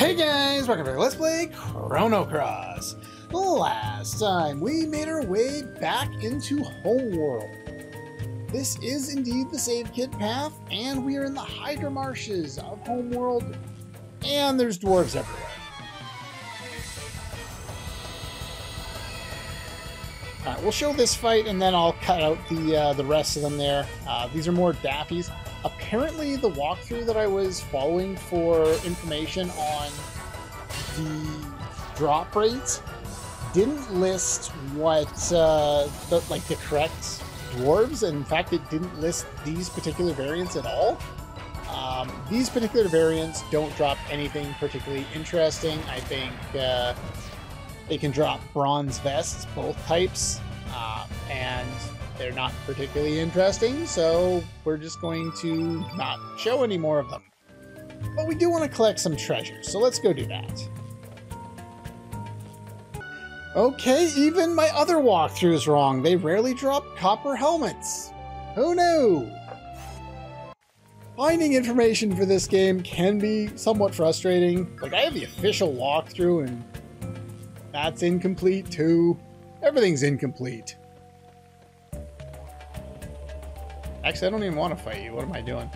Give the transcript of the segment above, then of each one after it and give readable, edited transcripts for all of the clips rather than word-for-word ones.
Hey guys, welcome back to Let's Play Chrono Cross. Last time we made our way back into Homeworld. This is indeed the save kit path, and we are in the Hydra marshes of Homeworld, and there's dwarves everywhere. Alright, we'll show this fight and then I'll cut out the rest of them there. These are more dappies. Apparently the walkthrough that I was following for information on the drop rates didn't list what the correct dwarves. In fact, it didn't list these particular variants at all. These particular variants don't drop anything particularly interesting. I think they can drop bronze vests, both types, and they're not particularly interesting, so we're just going to not show any more of them. But we do want to collect some treasures, so let's go do that. Okay, even my other walkthrough is wrong. They rarely drop copper helmets. Oh no! Finding information for this game can be somewhat frustrating. Like, I have the official walkthrough and that's incomplete too. Everything's incomplete. Actually, I don't even want to fight you. What am I doing?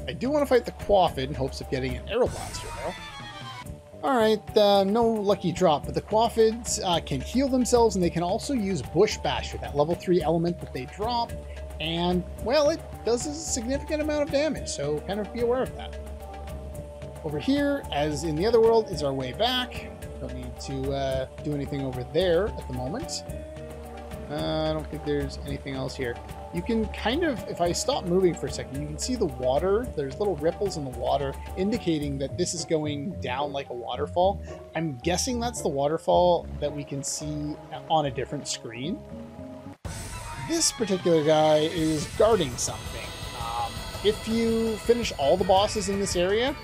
I do want to fight the Quaffid in hopes of getting an arrow blaster though. Alright, no lucky drop, but the Quaffids can heal themselves, and they can also use Bush Basher, that level 3 element that they drop, and, well, it does a significant amount of damage, so kind of be aware of that. Over here, as in the other world, is our way back. Don't need to do anything over there at the moment. I don't think there's anything else here. You can kind of, if I stop moving for a second, you can see the water. There's little ripples in the water indicating that this is going down like a waterfall. I'm guessing that's the waterfall that we can see on a different screen. This particular guy is guarding something. If you finish all the bosses in this area,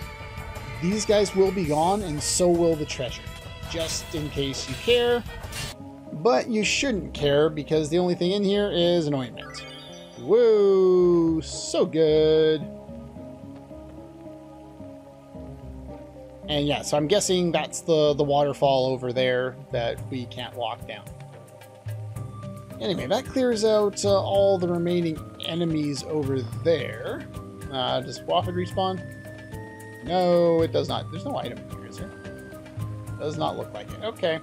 these guys will be gone, and so will the treasure. Just in case you care. But you shouldn't care, because the only thing in here is an ointment. Whoa, so good. And yeah, so I'm guessing that's the waterfall over there that we can't walk down. Anyway, that clears out all the remaining enemies over there. Does Quaffid respawn? No, it does not. There's no item here, is there? Does not look like it. Okay.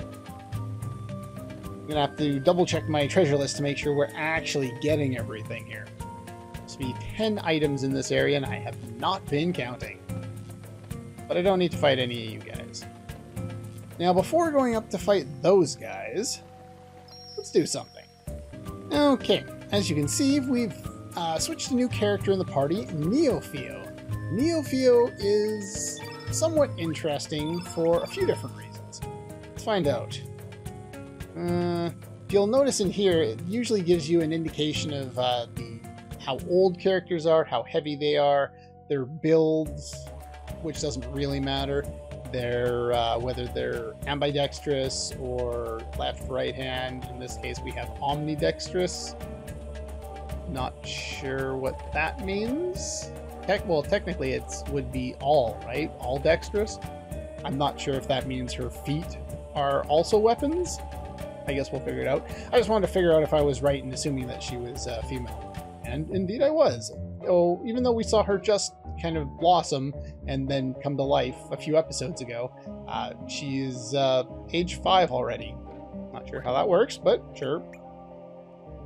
I'm gonna have to double check my treasure list to make sure we're actually getting everything here. There's be 10 items in this area, and I have not been counting. But I don't need to fight any of you guys. Now, before going up to fight those guys, let's do something. Okay, as you can see, we've switched a new character in the party, Neofio. Neofio is somewhat interesting for a few different reasons. Let's find out. You'll notice in here, it usually gives you an indication of how old characters are, how heavy they are, their builds, which doesn't really matter, their whether they're ambidextrous or left-right hand. In this case, we have omnidextrous. Not sure what that means. Well, technically it would be all, right? All dexterous. I'm not sure if that means her feet are also weapons. I guess we'll figure it out. I just wanted to figure out if I was right in assuming that she was female. And indeed I was. Oh, even though we saw her just kind of blossom and then come to life a few episodes ago, she is age 5 already. Not sure how that works, but sure.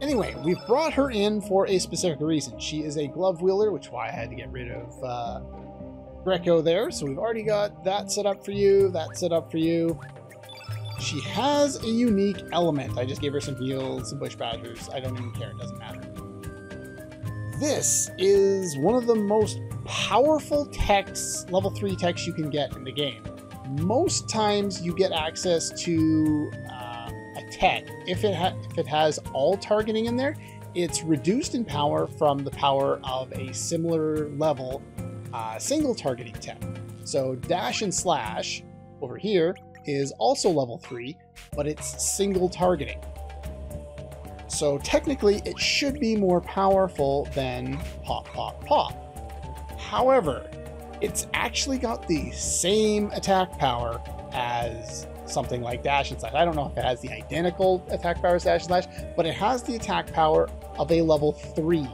Anyway, we've brought her in for a specific reason. She is a glove wielder, which is why I had to get rid of Greco there. So we've already got that set up for you, that set up for you. She has a unique element. I just gave her some heals, some bush badgers. I don't even care, it doesn't matter. This is one of the most powerful techs, level 3 techs you can get in the game. Most times you get access to a tech. If it has all targeting in there, it's reduced in power from the power of a similar level single targeting tech. So dash and slash over here is also level 3, but it's single targeting. So technically it should be more powerful than pop, pop, pop. However, It's actually got the same attack power as something like Dash and Slash. I don't know if it has the identical attack power as Dash and Slash, but it has the attack power of a level 3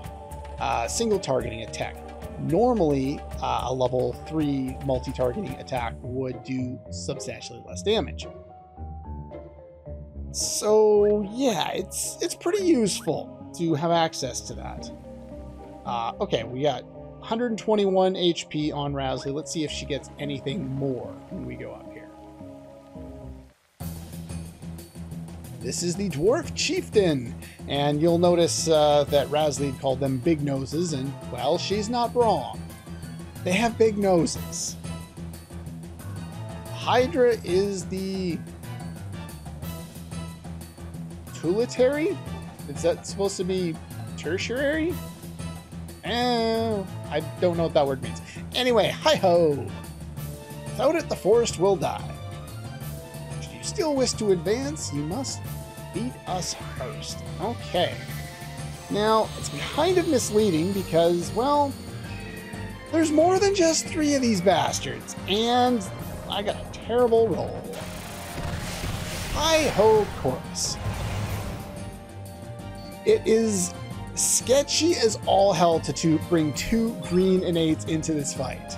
single targeting attack. Normally, a level 3 multi-targeting attack would do substantially less damage. So yeah, it's pretty useful to have access to that. Okay, we got 121 HP on Rasley. Let's see if she gets anything more when we go up here. This is the Dwarf Chieftain, and you'll notice that Rasley called them big noses, and, well, she's not wrong. They have big noses. Hydra is the tulitary? Is that supposed to be tertiary? I don't know what that word means. Anyway, hi-ho! Without it, the forest will die. Should you still wish to advance, you must beat us first. Okay. Now, it's kind of misleading because, well, there's more than just 3 of these bastards, and I got a terrible roll. Hi-ho, chorus. It is sketchy as all hell to bring 2 green innates into this fight.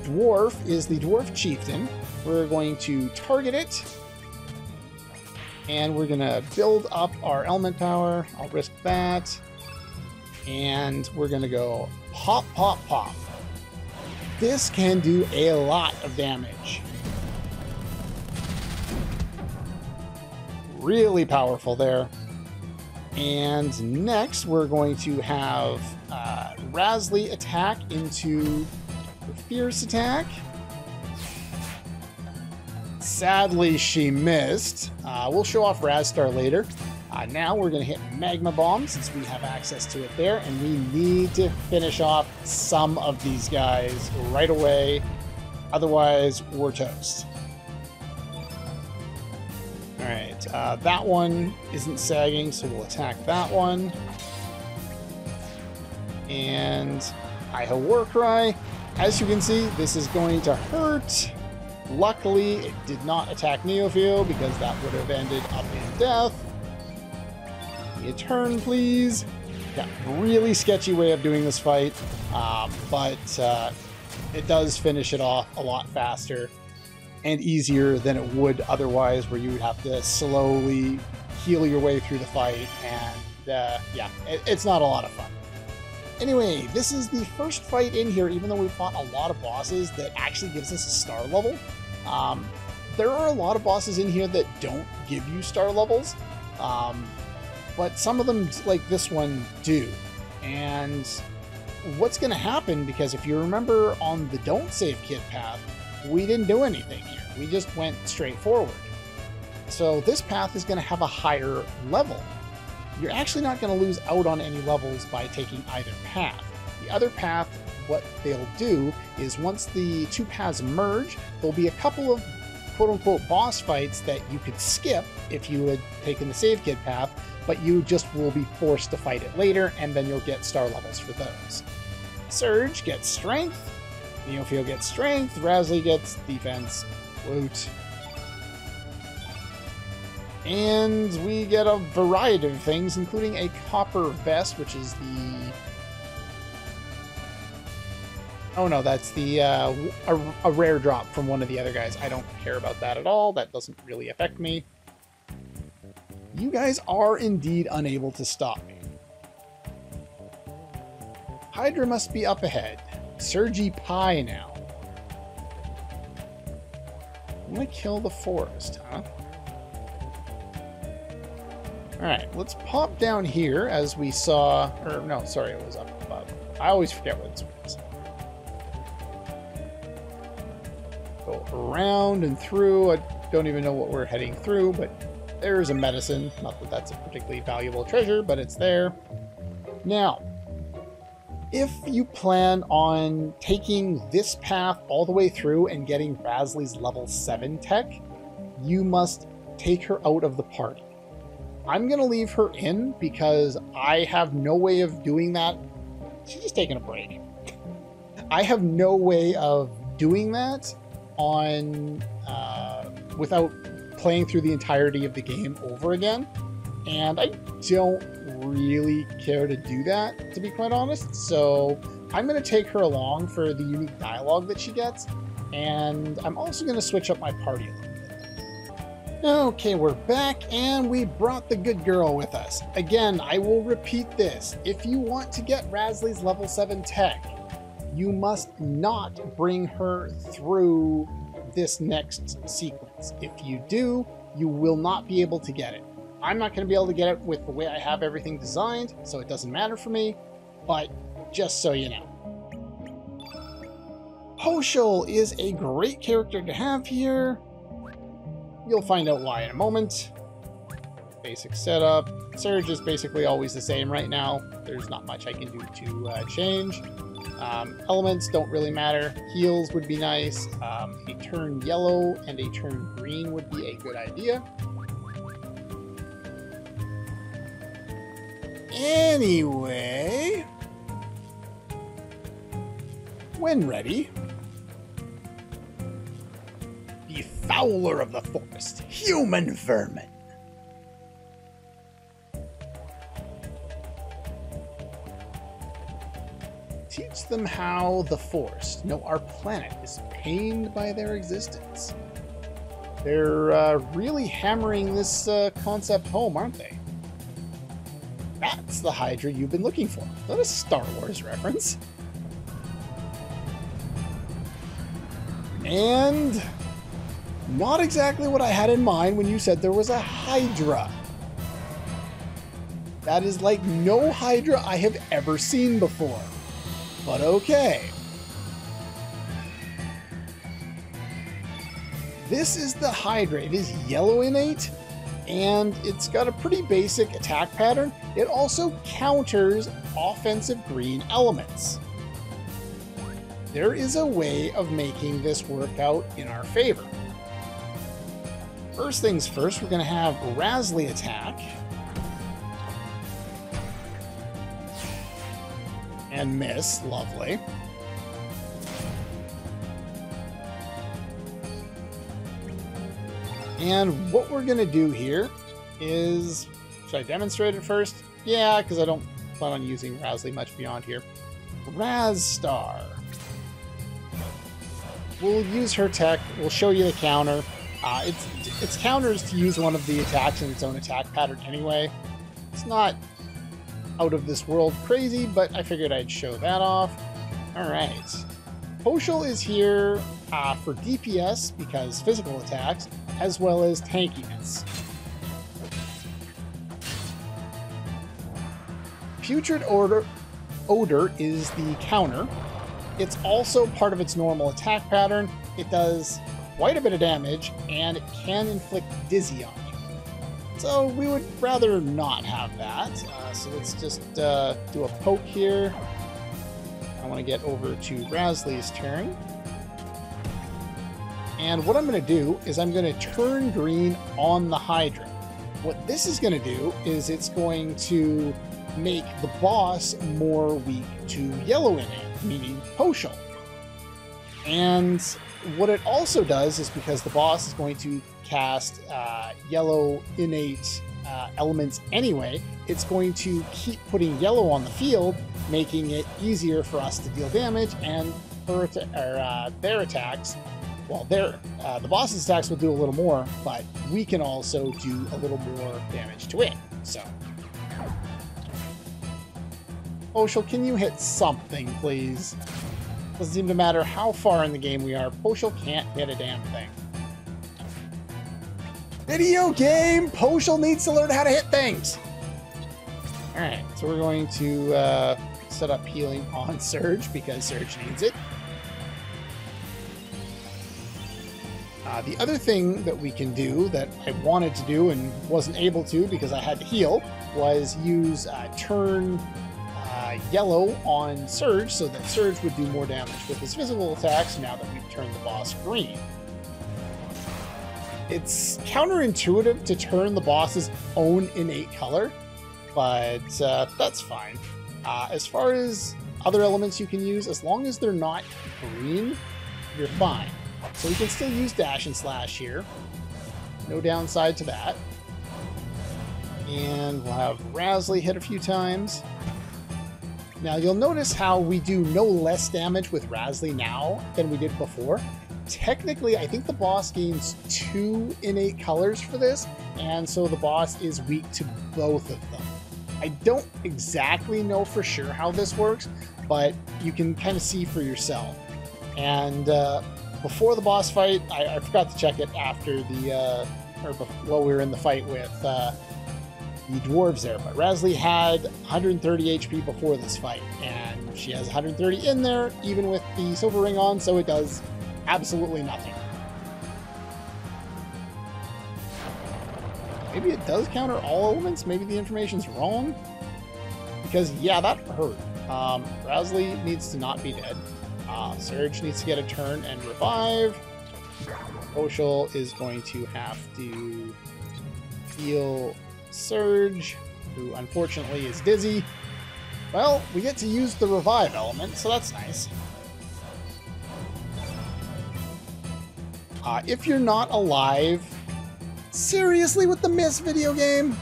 Dwarf is the Dwarf Chieftain. We're going to target it, and we're going to build up our element power. I'll risk that. And we're going to go pop, pop, pop. This can do a lot of damage. Really powerful there. And next, we're going to have Rasley attack into the Fierce attack. Sadly, she missed. We'll show off Razstar later. Now we're going to hit Magma Bomb since we have access to it there, and we need to finish off some of these guys right away. Otherwise, we're toast. Alright, that one isn't sagging, so we'll attack that one. And hi-ho Warcry. As you can see, this is going to hurt. Luckily, it did not attack Neophil because that would have ended up in death. Give me a turn, please. Yeah, really sketchy way of doing this fight, but it does finish it off a lot faster and easier than it would otherwise, where you would have to slowly heal your way through the fight, and yeah, it's not a lot of fun. Anyway, this is the first fight in here, even though we fought a lot of bosses, that actually gives us a star level. There are a lot of bosses in here that don't give you star levels, but some of them, like this one, do. And what's going to happen, because if you remember on the Don't Save Kid path, we didn't do anything here. We just went straight forward. So this path is going to have a higher level. You're actually not going to lose out on any levels by taking either path. The other path, what they'll do is once the 2 paths merge, there'll be a couple of quote-unquote boss fights that you could skip if you had taken the Save Kid path, but you just will be forced to fight it later, and then you'll get star levels for those. Surge gets strength. Neophil gets strength, Rasley gets defense. Woot. And we get a variety of things, including a copper vest, which is the... Oh no, that's the a rare drop from one of the other guys. I don't care about that at all. That doesn't really affect me. You guys are indeed unable to stop me. Hydra must be up ahead. Surgy Pie now. I'm gonna kill the forest, huh? Alright, let's pop down here as we saw... Or, no, sorry, it was up above. I always forget what this was. Go around and through. I don't even know what we're heading through, but there's a medicine. Not that that's a particularly valuable treasure, but it's there. Now, if you plan on taking this path all the way through and getting Rasley's level 7 tech, you must take her out of the party. I'm going to leave her in because I have no way of doing that. She's just taking a break. I have no way of doing that on without playing through the entirety of the game over again, and I don't really care to do that, to be quite honest. So I'm going to take her along for the unique dialogue that she gets, and I'm also going to switch up my party a little bit. Okay, we're back, and we brought the good girl with us. Again, I will repeat this. If you want to get Rasley's level 7 tech, you must not bring her through this next sequence. If you do, you will not be able to get it. I'm not going to be able to get it with the way I have everything designed, so it doesn't matter for me, but just so you know. Porsche is a great character to have here. You'll find out why in a moment. Basic setup. Surge is basically always the same right now. There's not much I can do to change. Elements don't really matter. Heals would be nice. A turn yellow and a turn green would be a good idea. Anyway, when ready, the Fowler of the Forest, human vermin. Teach them how the Forest, no, our planet, is pained by their existence. They're really hammering this concept home, aren't they? That's the Hydra you've been looking for. Not a Star Wars reference. And not exactly what I had in mind when you said there was a Hydra. That is like no Hydra I have ever seen before. But okay. This is the Hydra. It is yellow innate, and it's got a pretty basic attack pattern. It also counters offensive green elements. There is a way of making this work out in our favor. First things first, we're going to have Rasley attack. And miss. Lovely. And what we're going to do here is... Should I demonstrate it first? Yeah, because I don't plan on using Rasley much beyond here. Razstar. We'll use her tech. We'll show you the counter. It's counters to use one of the attacks in its own attack pattern anyway. It's not out of this world crazy, but I figured I'd show that off. Alright. Porsche is here for DPS, because physical attacks, as well as tankiness. Putrid Odor is the counter. It's also part of its normal attack pattern. It does quite a bit of damage, and it can inflict dizzy on you. So we would rather not have that. So let's just do a poke here. I want to get over to Rasley's turn. And what I'm going to do is I'm going to turn green on the Hydra. What this is going to do is it's going to make the boss more weak to yellow innate, meaning Porsche. And what it also does is, because the boss is going to cast yellow innate elements anyway, it's going to keep putting yellow on the field, making it easier for us to deal damage, and their attacks, well, the boss's attacks will do a little more, but we can also do a little more damage to it. So, Porsche, can you hit something, please? Doesn't seem to matter how far in the game we are, Porsche can't hit a damn thing. Video game! Porsche needs to learn how to hit things! Alright, so we're going to set up healing on Surge, because Surge needs it. The other thing that we can do, that I wanted to do and wasn't able to because I had to heal, was use turn yellow on Surge, so that Surge would do more damage with his physical attacks now that we've turned the boss green. It's counterintuitive to turn the boss's own innate color, but that's fine. As far as other elements you can use. As long as they're not green, you're fine. So we can still use dash and slash here. No downside to that. And we'll have Rasley hit a few times. Now you'll notice how we do no less damage with Rasley now than we did before. Technically, I think the boss gains 2 innate colors for this, and so the boss is weak to both of them. I don't exactly know for sure how this works, but you can kind of see for yourself. And before the boss fight, I forgot to check it after the, while we were in the fight with the Dwarves there, but Rasley had 130 HP before this fight, and she has 130 in there, even with the silver ring on, so it does absolutely nothing. Maybe it does counter all elements? Maybe the information's wrong? Because, yeah, that hurt. Rasley needs to not be dead. Surge needs to get a turn and revive. Porsche is going to have to heal Surge, who unfortunately is dizzy. Well, we get to use the revive element, so that's nice. If you're not alive, seriously with the miss video game?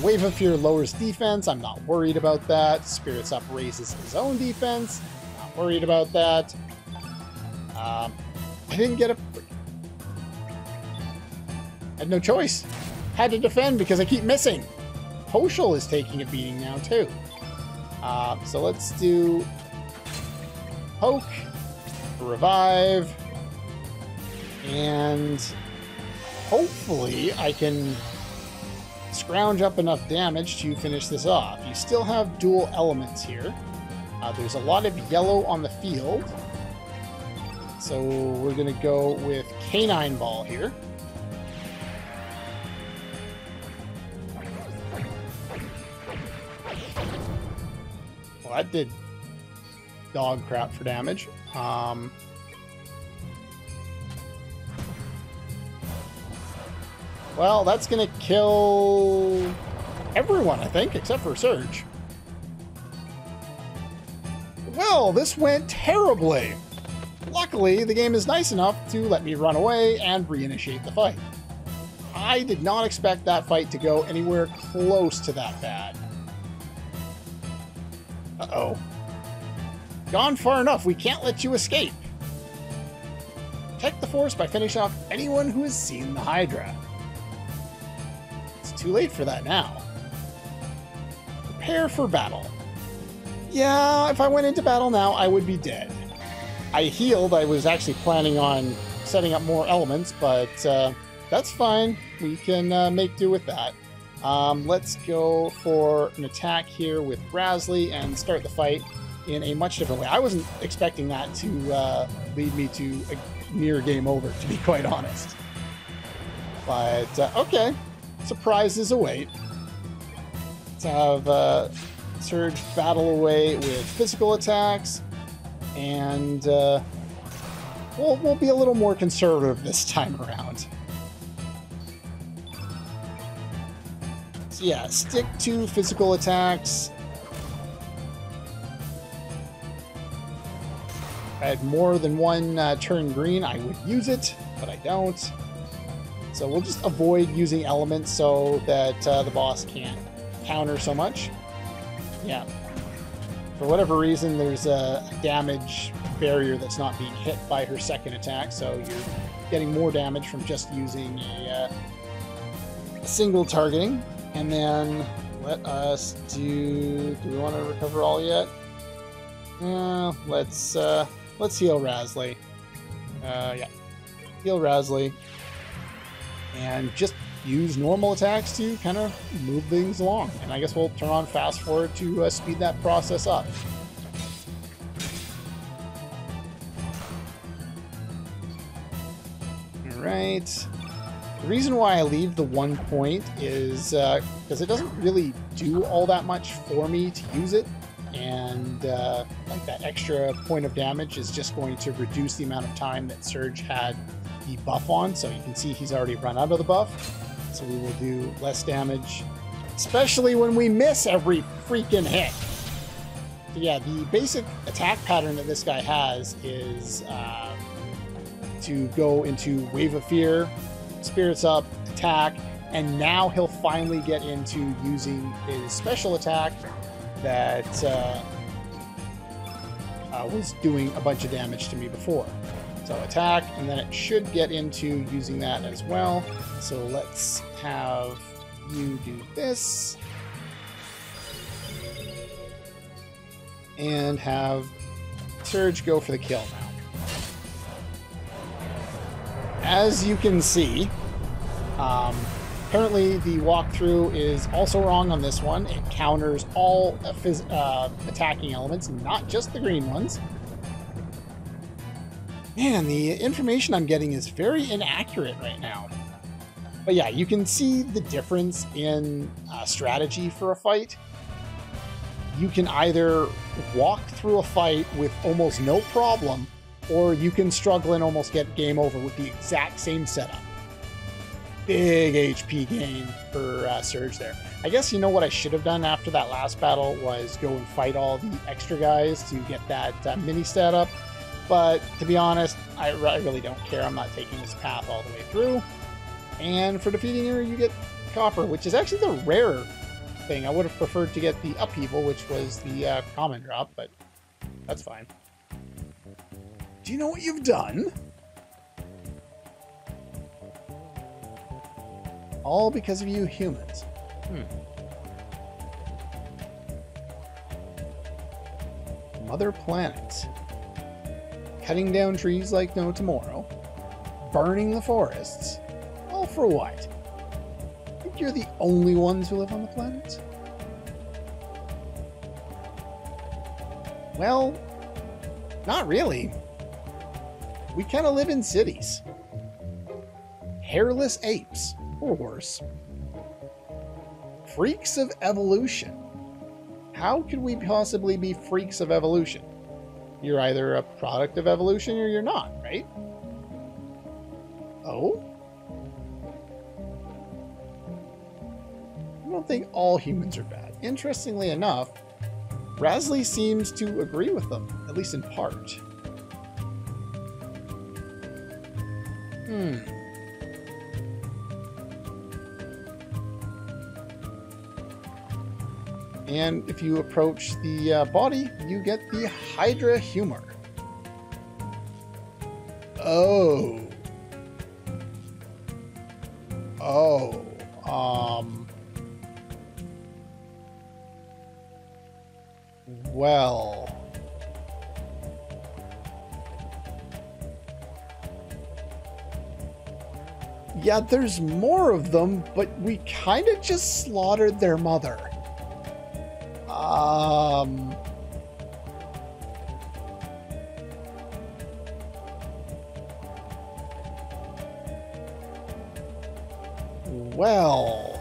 Wave of Fear lowers defense, I'm not worried about that. Spirits Up raises his own defense, not worried about that. I didn't get a... had no choice. Had to defend because I keep missing. Poshel is taking a beating now too. So let's do poke, revive, and hopefully I can scrounge up enough damage to finish this off. You still have dual elements here. There's a lot of yellow on the field. So we're going to go with Canine Ball here. Well, that did dog crap for damage. Well, that's going to kill everyone, I think, except for Surge. Well, this went terribly. Luckily, the game is nice enough to let me run away and reinitiate the fight. I did not expect that fight to go anywhere close to that bad. Uh-oh. Gone far enough, we can't let you escape. Protect the force by finishing off anyone who has seen the Hydra. It's too late for that now. Prepare for battle. Yeah, if I went into battle now, I would be dead. I healed. I was actually planning on setting up more elements, but that's fine. We can make do with that. Let's go for an attack here with Rasley and start the fight in a much different way. I wasn't expecting that to lead me to a near game over, to be quite honest. But, okay. Surprises await. Let's have Surge battle away with physical attacks. And we'll be a little more conservative this time around. So yeah, stick to physical attacks. If I had more than one turn green, I would use it, but I don't. So we'll just avoid using elements so that the boss can't counter so much. Yeah. For whatever reason, there's a damage barrier that's not being hit by her second attack, so you're getting more damage from just using a single targeting. And then let us do we want to recover all yet? Let's heal Rasley. Yeah. Heal Rasley. And just use normal attacks to kind of move things along. And I guess we'll turn on fast forward to speed that process up. Alright. The reason why I leave the 1 point is because it doesn't really do all that much for me to use it. And like that extra point of damage is just going to reduce the amount of time that Surge had the buff on. So you can see he's already run out of the buff. So we will do less damage, especially when we miss every freaking hit. So yeah, the basic attack pattern that this guy has is to go into Wave of Fear, Spirits Up, attack, and now he'll finally get into using his special attack that was doing a bunch of damage to me before. So attack, and then it should get into using that as well. So let's have you do this. And have Surge go for the kill now. As you can see, apparently the walkthrough is also wrong on this one. It counters all attacking elements, not just the green ones. Man, the information I'm getting is very inaccurate right now. But yeah, you can see the difference in strategy for a fight. You can either walk through a fight with almost no problem, or you can struggle and almost get game over with the exact same setup. Big HP gain for Surge there. I guess you know what I should have done after that last battle was go and fight all the extra guys to get that mini stat up. But to be honest, I really don't care. I'm not taking this path all the way through. And for defeating her, you get Copper, which is actually the rarer thing. I would have preferred to get the Upheaval, which was the common drop, but that's fine. Do you know what you've done? All because of you humans. Mother Planet. Cutting down trees like no tomorrow. Burning the forests. All for what? Think you're the only ones who live on the planet? Well, not really. We kind of live in cities. Hairless apes, or worse. Freaks of evolution. How could we possibly be freaks of evolution? You're either a product of evolution or you're not, right? Oh? I don't think all humans are bad. Interestingly enough, Rasley seems to agree with them, at least in part. And if you approach the body, you get the Hydra Humour. Oh. Oh. Well. Yeah, there's more of them, but we kind of just slaughtered their mother. Well,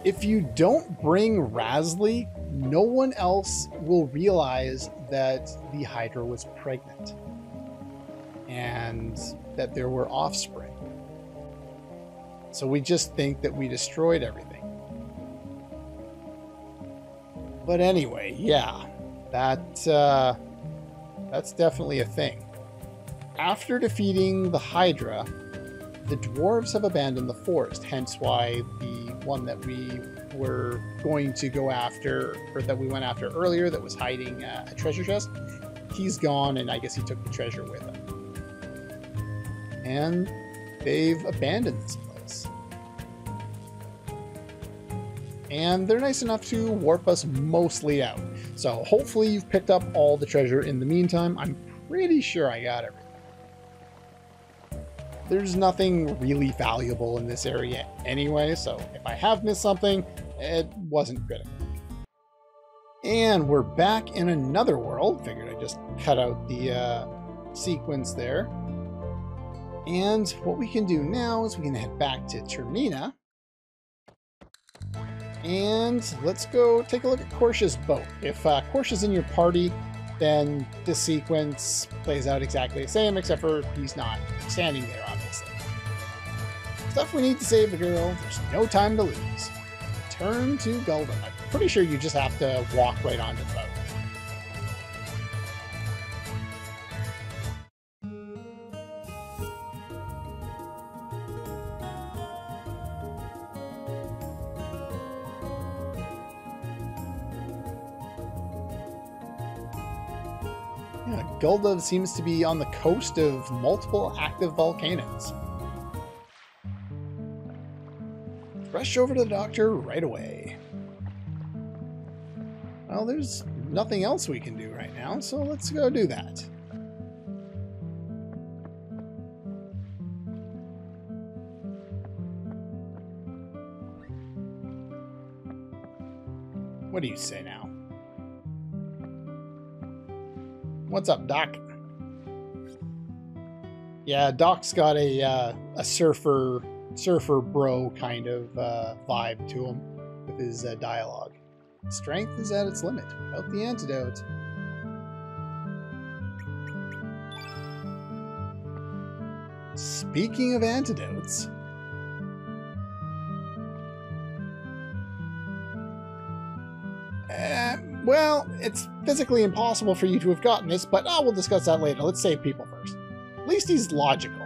if you don't bring Rasley, no one else will realize that the Hydra was pregnant and that there were offspring. So we just think that we destroyed everything. But anyway, yeah, that's definitely a thing. After defeating the Hydra, the Dwarves have abandoned the forest, hence why the one that we were going to go after, or that we went after earlier that was hiding a treasure chest, he's gone, and I guess he took the treasure with him. And they've abandoned this place. And they're nice enough to warp us mostly out. So hopefully you've picked up all the treasure in the meantime. I'm pretty sure I got everything. There's nothing really valuable in this area anyway, so if I have missed something, it wasn't critical. And we're back in another world. Figured I'd just cut out the sequence there. And what we can do now is we can head back to Termina. And let's go take a look at Porsche's boat. If Porsche's in your party, then this sequence plays out exactly the same, except for he's not standing there, obviously. Stuff we need to save the girl. There's no time to lose. Turn to Gul'dan. I'm pretty sure you just have to walk right onto the boat. Yeah, Gulda seems to be on the coast of multiple active volcanoes. Rush over to the doctor right away. Well, there's nothing else we can do right now, so let's go do that. What do you say now? What's up, Doc? Yeah, Doc's got a surfer bro kind of vibe to him with his dialogue. Strength is at its limit without the antidote. Speaking of antidotes, well, it's physically impossible for you to have gotten this, but we'll discuss that later. Let's save people first. At least he's logical.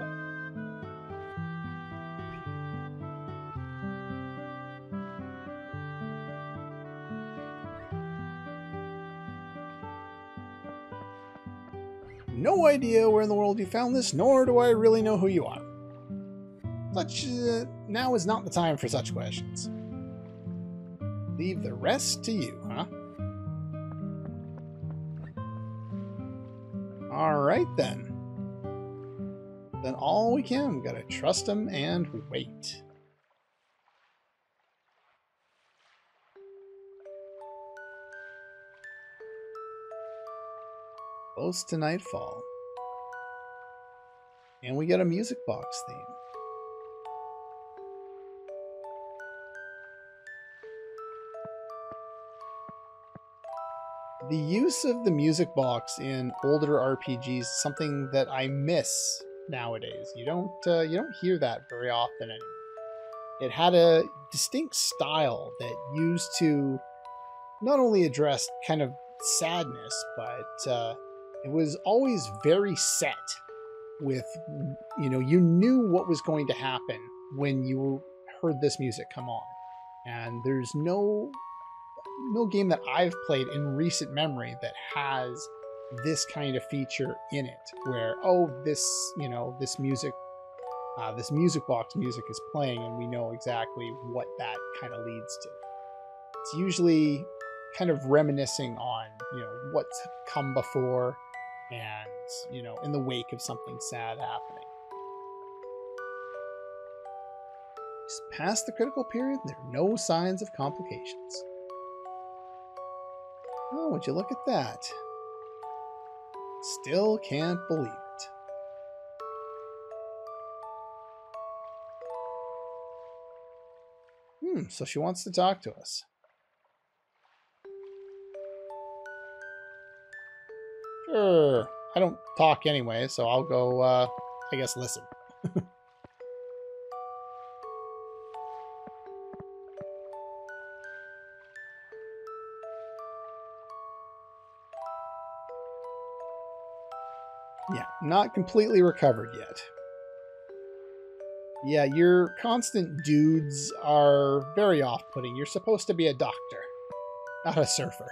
No idea where in the world you found this, nor do I really know who you are. Now is not the time for such questions. Leave the rest to you, huh? Alright then. Then all we can, we gotta trust him and wait. Close to nightfall. And we get a music box theme. The use of the music box in older RPGs is something that I miss nowadays. You don't hear that very often anymore. It had a distinct style that used to not only address kind of sadness, but it was always very set with, you knew what was going to happen when you heard this music come on. And there's no game that I've played in recent memory that has this kind of feature in it, where this music box music is playing, and we know exactly what that kind of leads to. It's usually kind of reminiscing on what's come before, and in the wake of something sad happening. Just past the critical period, there are no signs of complications. Oh, would you look at that? Still can't believe it. So she wants to talk to us. Sure. I don't talk anyway, so I'll go, I guess, listen. Yeah, not completely recovered yet. Yeah, your constant dudes are very off-putting. You're supposed to be a doctor, not a surfer.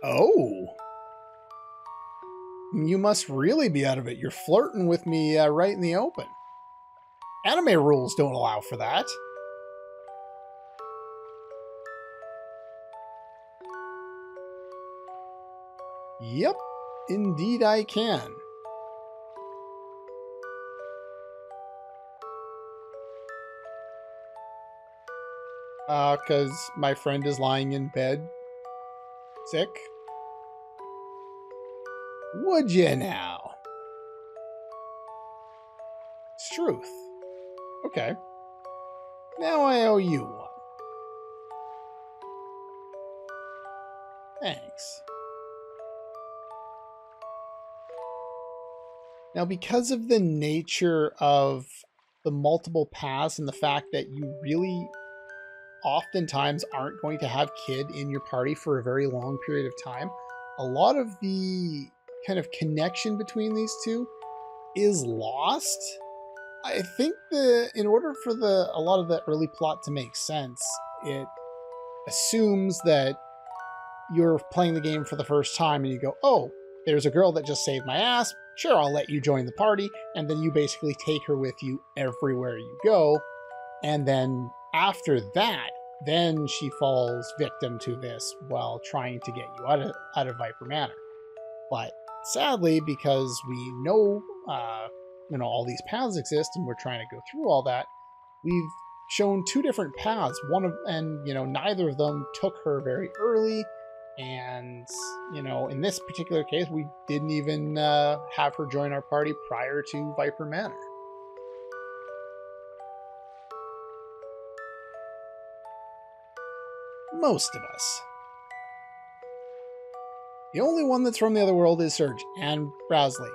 Oh! You must really be out of it. You're flirting with me right in the open. Anime rules don't allow for that. Yep, indeed I can. Because my friend is lying in bed, sick. Would you now? It's truth. Okay. Now I owe you one. Thanks. Now, because of the nature of the multiple paths and the fact that you really oftentimes aren't going to have Kid in your party for a very long period of time, a lot of the kind of connection between these two is lost. I think in order for a lot of the early plot to make sense, it assumes that you're playing the game for the first time and you go, oh, there's a girl that just saved my ass. Sure, I'll let you join the party. And then you basically take her with you everywhere you go. And then after that, then she falls victim to this while trying to get you out of Viper Manor. But sadly, because we know, all these paths exist and we're trying to go through all that, we've shown two different paths. Neither of them took her very early. And, in this particular case, we didn't even have her join our party prior to Viper Manor. Most of us. The only one that's from the other world is Serge and Brasley.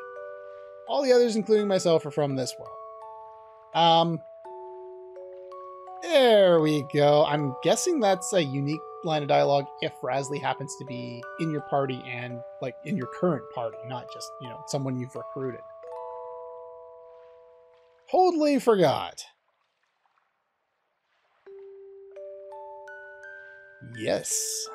All the others, including myself, are from this world. There we go. I'm guessing that's a unique line of dialogue if Brasley happens to be in your party and, like, in your current party, not just, someone you've recruited. Totally forgot. Yes.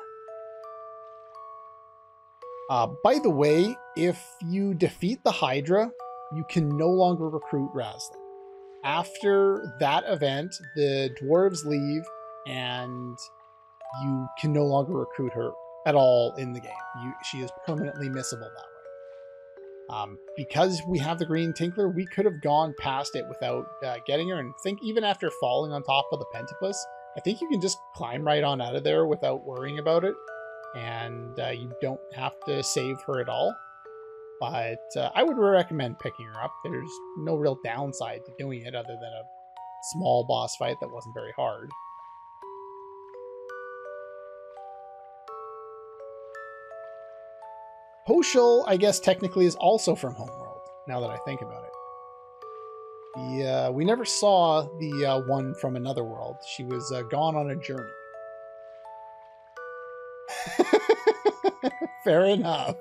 By the way, if you defeat the Hydra, you can no longer recruit Brasley. After that event, the Dwarves leave, and you can no longer recruit her at all in the game. She is permanently missable that way. Because we have the Green Tinkler, we could have gone past it without getting her, and think even after falling on top of the Pentapus, I think you can just climb right on out of there without worrying about it, and you don't have to save her at all. But I would recommend picking her up. There's no real downside to doing it other than a small boss fight that wasn't very hard. Poshel, I guess, technically is also from Homeworld, now that I think about it. We never saw the one from another world. She was gone on a journey. Fair enough.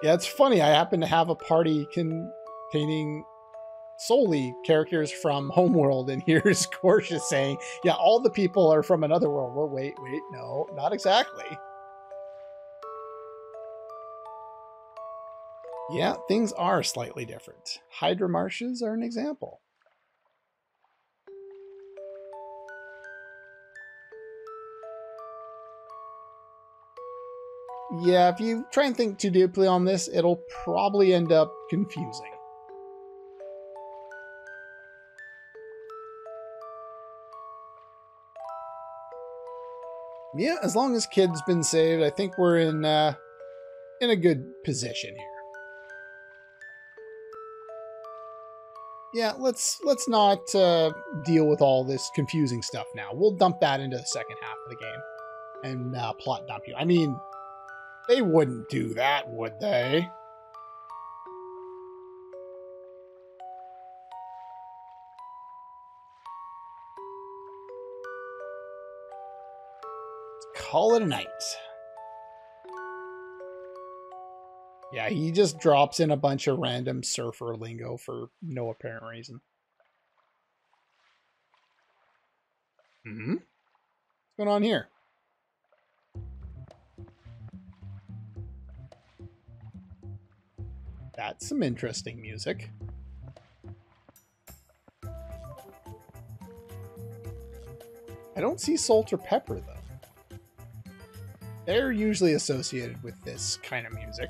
Yeah, it's funny. I happen to have a party containing solely characters from Homeworld, and here's Porsche saying, yeah, all the people are from another world. Well, wait, no, not exactly. Yeah, things are slightly different. Hydra marshes are an example. Yeah, if you try and think too deeply on this, it'll probably end up confusing. Yeah, as long as Kid's been saved, I think we're in a good position here. Yeah, let's not deal with all this confusing stuff now. We'll dump that into the second half of the game and plot dump you. I mean, they wouldn't do that, would they? Let's call it a night. Yeah, he just drops in a bunch of random surfer lingo for no apparent reason. What's going on here? That's some interesting music. I don't see salt or pepper, though. They're usually associated with this kind of music.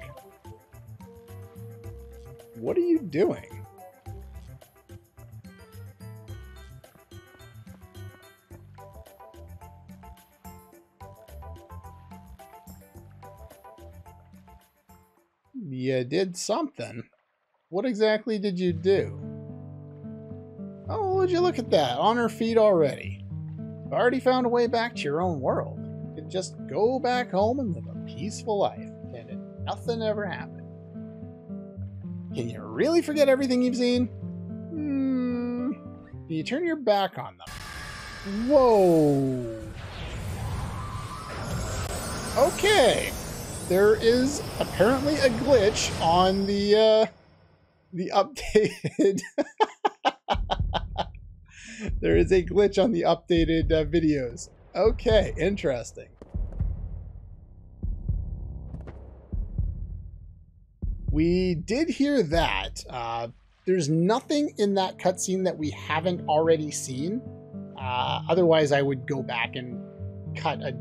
What are you doing? You did something. What exactly did you do? Oh, would you look at that? On her feet already. You've already found a way back to your own world. You could just go back home and live a peaceful life. And nothing ever happened. Can you really forget everything you've seen? Can you turn your back on them? Whoa. Okay. There is apparently a glitch on the updated There is a glitch on the updated videos. Okay, interesting. We did hear that. There's nothing in that cutscene that we haven't already seen. Otherwise, I would go back and cut a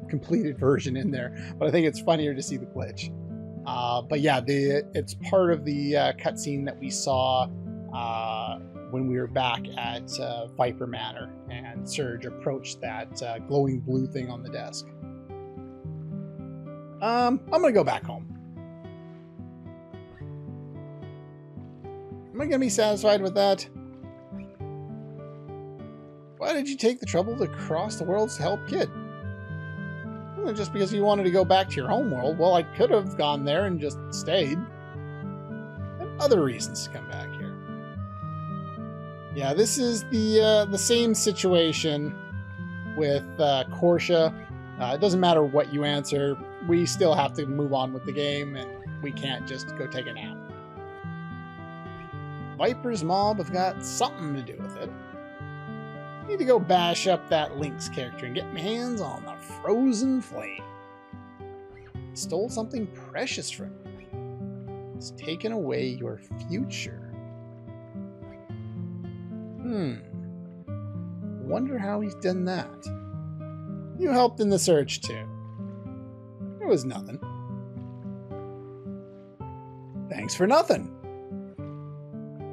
completed version in there. But I think it's funnier to see the glitch. But yeah, it's part of the cutscene that we saw when we were back at Viper Manor and Surge approached that glowing blue thing on the desk. I'm gonna go back home. Am I gonna be satisfied with that? Why did you take the trouble to cross the worlds to help Kid? Well, just because you wanted to go back to your home world. Well, I could have gone there and just stayed. And other reasons to come back here. Yeah, this is the same situation with Porsche. It doesn't matter what you answer. We still have to move on with the game, and we can't just go take a nap. Viper's mob have got something to do with it. I need to go bash up that Lynx character and get my hands on the frozen flame. It stole something precious from you. It's taken away your future. Wonder how he's done that. You helped in the search too. It was nothing. Thanks for nothing.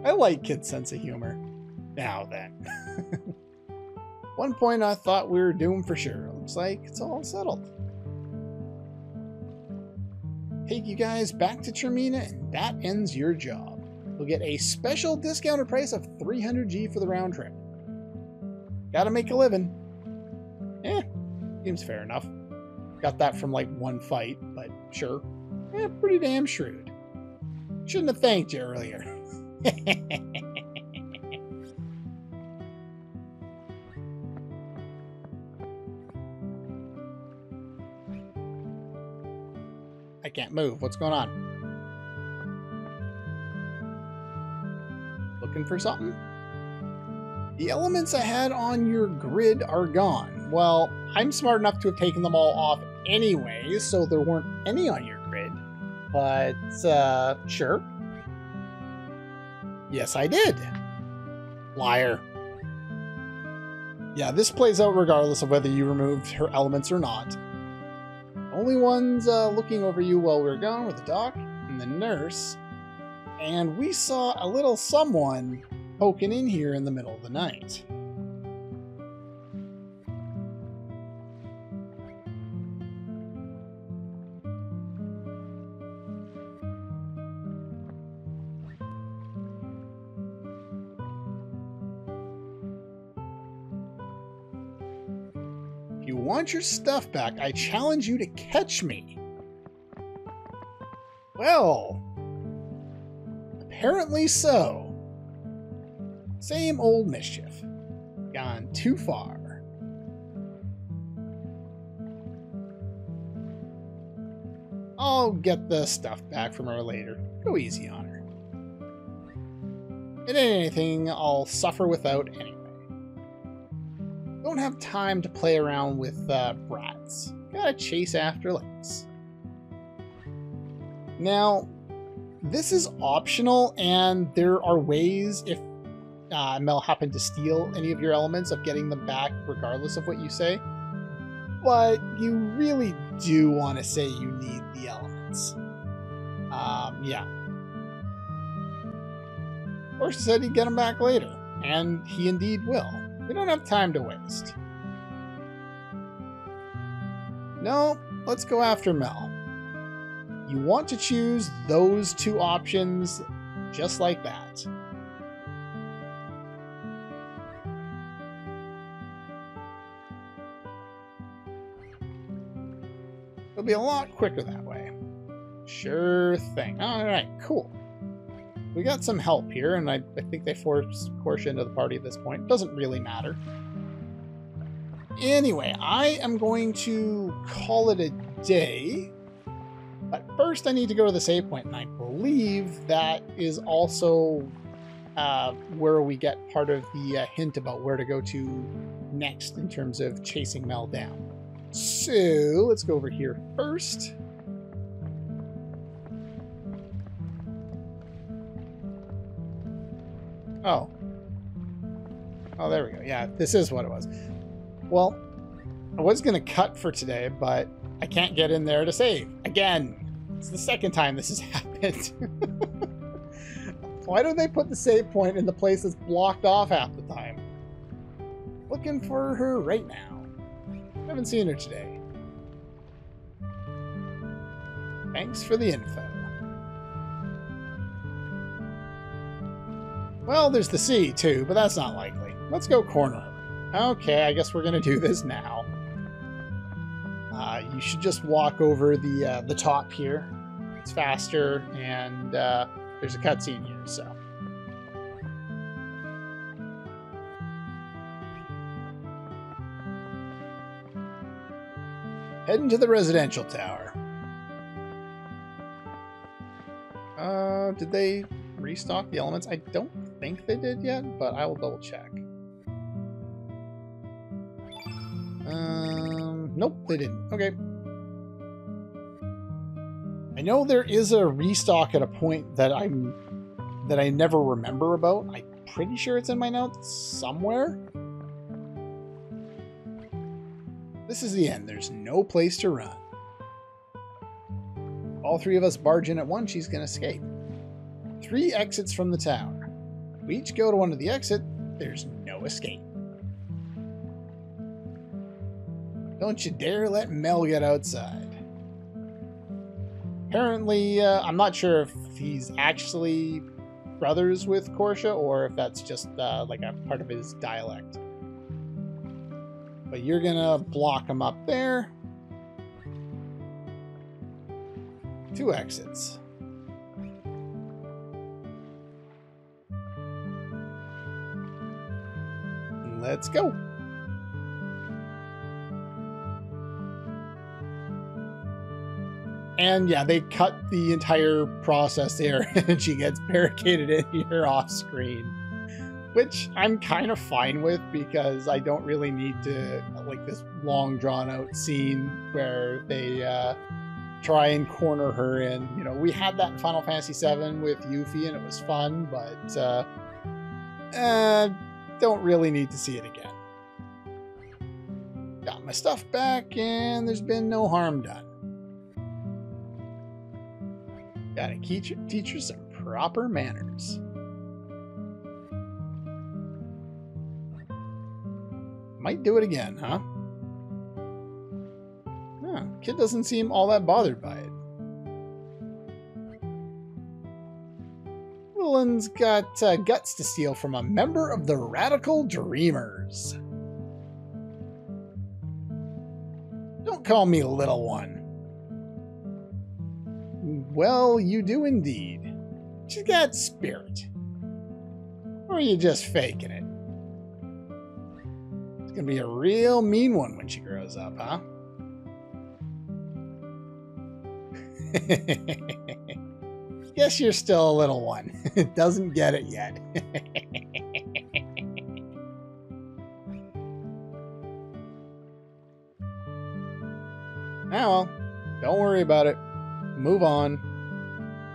I like Kid's sense of humor. Now then. One point I thought we were doomed for sure. Looks like it's all settled. Take you guys back to Termina and that ends your job. You'll get a special discounted price of 300G for the round trip. Gotta make a living. Seems fair enough. Got that from like one fight, but sure. Pretty damn shrewd. Shouldn't have thanked you earlier. I can't move. What's going on? Looking for something? The elements I had on your grid are gone. Well, I'm smart enough to have taken them all off anyway, so there weren't any on your grid. But, sure. Yes, I did. Liar. Yeah, this plays out regardless of whether you removed her elements or not. Only ones looking over you while we were gone were the doc and the nurse. And we saw a little someone poking in here in the middle of the night. If you want your stuff back, I challenge you to catch me. Well, apparently so. Same old mischief. Gone too far. I'll get the stuff back from her later. Go easy on her. It ain't anything I'll suffer without anyway. Don't have time to play around with brats. Gotta chase after Lynx. Now, this is optional, and there are ways, if Mel happened to steal any of your elements, of getting them back regardless of what you say. But you really do want to say you need the elements. Yeah. Porsche said he'd get them back later, and he indeed will. We don't have time to waste. No, let's go after Mel. You want to choose those two options just like that. It'll be a lot quicker that way. Sure thing. Alright, cool. We got some help here, and I think they forced Porsche into the party at this point. Doesn't really matter. Anyway, I am going to call it a day. But first I need to go to the save point, and I believe that is also where we get part of the hint about where to go to next in terms of chasing Mel down. So let's go over here first. Oh, there we go. Yeah, this is what it was. Well, I was going to cut for today, but I can't get in there to save. Again, it's the second time this has happened. Why don't they put the save point in the place that's blocked off half the time? Looking for her right now. Haven't seen her today. Thanks for the info. Well, there's the sea, too, but that's not likely. Let's go corner her. Okay, I guess we're going to do this now. You should just walk over the top here. It's faster, and there's a cutscene here, so. Heading to the residential tower. Did they restock the elements? I don't think they did yet, but I will double check. Nope, they didn't. Okay. I know there is a restock at a point that I never remember about. I'm pretty sure it's in my notes somewhere. This is the end. There's no place to run. All three of us barge in at once, she's gonna escape. 3 exits from the tower. We each go to one of the exits. There's no escape. Don't you dare let Mel get outside. Apparently, I'm not sure if he's actually brothers with Porsche or if that's just like a part of his dialect. But you're gonna block him up there. 2 exits. Let's go. And yeah, they cut the entire process there and she gets barricaded in here off screen. Which I'm kind of fine with because I don't really need to, like, this long drawn out scene where they try and corner her in. You know, we had that in Final Fantasy VII with Yuffie and it was fun, but don't really need to see it again. Got my stuff back and there's been no harm done. Gotta teach her some proper manners. Might do it again, huh? Huh, kid doesn't seem all that bothered by it. Willen's got guts to steal from a member of the Radical Dreamers. Don't call me little one. Well, you do indeed. She's got spirit. Or are you just faking it? It's gonna be a real mean one when she grows up, huh? Guess you're still a little one. Doesn't get it yet. Ah well, don't worry about it. Move on.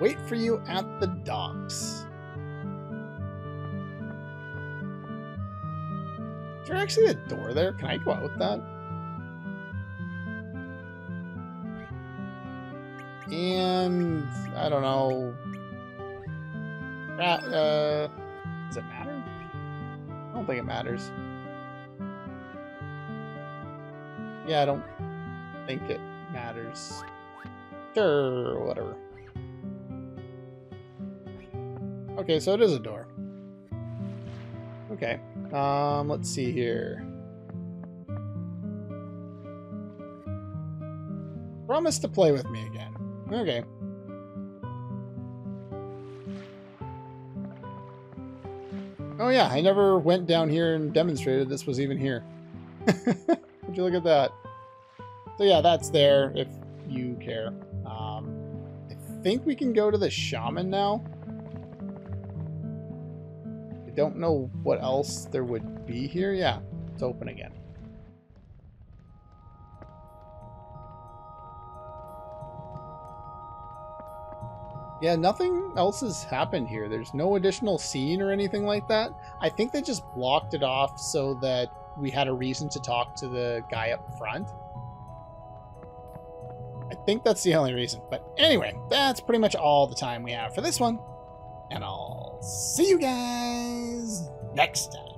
Wait for you at the docks. Is there actually a door there? Can I go out that? And I don't know. Does it matter? I don't think it matters. Yeah, I don't think it matters. Sure, whatever. Okay, so it is a door. Okay. Let's see here. Promise to play with me again. Okay. Oh yeah, I never went down here and demonstrated this was even here. Would you look at that? So yeah, that's there if you care. I think we can go to the shaman now. don't know what else there would be here. Yeah, it's open again. Yeah, nothing else has happened here. There's no additional scene or anything like that. I think they just blocked it off so that we had a reason to talk to the guy up front. I think that's the only reason. But anyway, that's pretty much all the time we have for this one. And I'll see you guys next time.